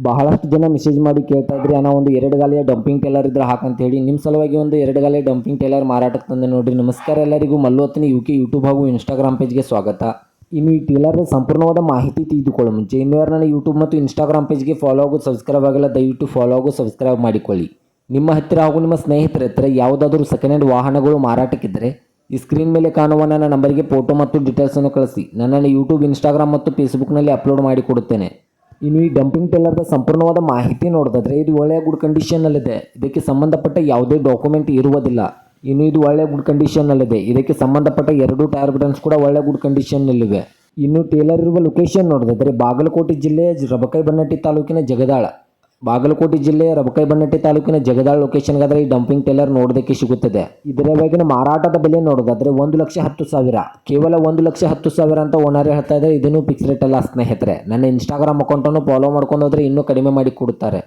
ಬಹಳಷ್ಟು ಜನ ಮೆಸೇಜ್ ಮಾಡಿ ಕೇಳ್ತಾ ಇದ್ರಿ ಅಣ್ಣ ಒಂದು 2 ಗಾಲಿಯ ಡಂಪಿಂಗ್ ಟೇಲರ್ ಇದ್ರೆ ಹಾಕಂತ ಹೇಳಿ ನಿಮ್ಮ ಸಲುವಾಗಿ ಒಂದು 2 ಗಾಲಿಯ ಡಂಪಿಂಗ್ ಟೇಲರ್ ಮಾರಾಟಕ್ಕೆ ತಂದೆ ನೋಡ್ರಿ. ನಮಸ್ಕಾರ ಎಲ್ಲರಿಗೂ, ಮಲ್ಲುವತ್ನಿ ಯುಕೆ ಯೂಟ್ಯೂಬ್ ಹಾಗೂ ಇನ್ಸ್ಟಾಗ್ರಾಮ್ ಪೇಜ್ಗೆ ಸ್ವಾಗತ. ಇನ್ನು ಈ ಟೇಲರ್ನ ಸಂಪೂರ್ಣವಾದ ಮಾಹಿತಿ ತಿಳಿದುಕೊಳ್ಳೋ ಮುಂಚೆ ಇನ್ನೂ ಯಾರು ನನ್ನ ಯೂಟ್ಯೂಬ್ ಮತ್ತು ಇನ್ಸ್ಟಾಗ್ರಾಮ್ ಪೇಜ್ಗೆ ಫಾಲೋ ಆಗೋ ಸಬ್ಸ್ಕ್ರೈಬ್ ಆಗಿಲ್ಲ, ದಯವಿಟ್ಟು ಫಾಲೋ ಆಗೋ ಸಬ್ಸ್ಕ್ರೈಬ್ ಮಾಡಿಕೊಳ್ಳಿ. ನಿಮ್ಮ ಹತ್ತಿರ ಹಾಗೂ ನಿಮ್ಮ ಸ್ನೇಹಿತರ ಹತ್ತಿರ ಯಾವುದಾದರೂ ಸೆಕೆಂಡ್ ಹ್ಯಾಂಡ್ ವಾಹನಗಳು ಮಾರಾಟಕ್ಕಿದ್ದರೆ ಈ ಸ್ಕ್ರೀನ್ ಮೇಲೆ ಕಾಣುವ ನನ್ನ ನಂಬರಿಗೆ ಫೋಟೋ ಮತ್ತು ಡೀಟೇಲ್ಸನ್ನು ಕಳಿಸಿ. ನನ್ನನ್ನು ಯೂಟ್ಯೂಬ್, ಇನ್ಸ್ಟಾಗ್ರಾಮ್ ಮತ್ತು ಫೇಸ್ಬುಕ್ನಲ್ಲಿ ಅಪ್ಲೋಡ್ ಮಾಡಿಕೊಡುತ್ತೇನೆ. ಇನ್ನು ಈ ಡಂಪಿಂಗ್ ಟೇಲರ್ದ ಸಂಪೂರ್ಣವಾದ ಮಾಹಿತಿ ನೋಡೋದಾದರೆ ಇದು ಒಳ್ಳೆಯ ಗುಡ್ ಕಂಡೀಷನ್ನಲ್ಲಿದೆ. ಇದಕ್ಕೆ ಸಂಬಂಧಪಟ್ಟ ಯಾವುದೇ ಡಾಕ್ಯುಮೆಂಟ್ ಇರುವುದಿಲ್ಲ. ಇನ್ನು ಇದು ಒಳ್ಳೆಯ ಗುಡ್ ಕಂಡೀಷನ್ನಲ್ಲಿದೆ. ಇದಕ್ಕೆ ಸಂಬಂಧಪಟ್ಟ 2 ಟೈರ್ ಬಟನ್ಸ್ ಕೂಡ ಒಳ್ಳೆಯ ಗುಡ್ ಕಂಡೀಷನ್ನಲ್ಲಿವೆ. ಇನ್ನು ಟೇಲರ್ ಇರುವ ಲೊಕೇಶನ್ ನೋಡೋದಾದರೆ ಬಾಗಲಕೋಟೆ ಜಿಲ್ಲೆಯ ರಬಕೈಬನ್ನಟ್ಟಿ ತಾಲೂಕಿನ ಜಗದಾಳ. ಬಾಗಲಕೋಟೆ ಜಿಲ್ಲೆಯ ರಬಕೈಬನ್ನಟ್ಟಿ ತಾಲೂಕಿನ ಜಗದಾಳ ಲೊಕೇಶನ್ಗಾದರೆ ಈ ಡಂಪಿಂಗ್ ಟೇಲರ್ ನೋಡೋದಕ್ಕೆ ಸಿಗುತ್ತದೆ. ಇದರ ಇವಾಗಿನ ಮಾರಾಟದ ಬೆಲೆ ನೋಡೋದಾದರೆ 1,10,000, ಕೇವಲ 1,10,000 ಅಂತ ಓನರ್ ಹೇಳ್ತಾ ಇದ್ದಾರೆ. ಇದನ್ನು ಫಿಕ್ಸ್ ರೇಟ್ ಅಲ್ಲ ಸ್ನೇಹಿತರೆ. ನನ್ನ ಇನ್ಸ್ಟಾಗ್ರಾಮ್ ಅಕೌಂಟನ್ನು ಫಾಲೋ ಮಾಡ್ಕೊಂಡು ಹೋದರೆ ಇನ್ನೂ ಕಡಿಮೆ ಮಾಡಿ ಕೊಡುತ್ತಾರೆ.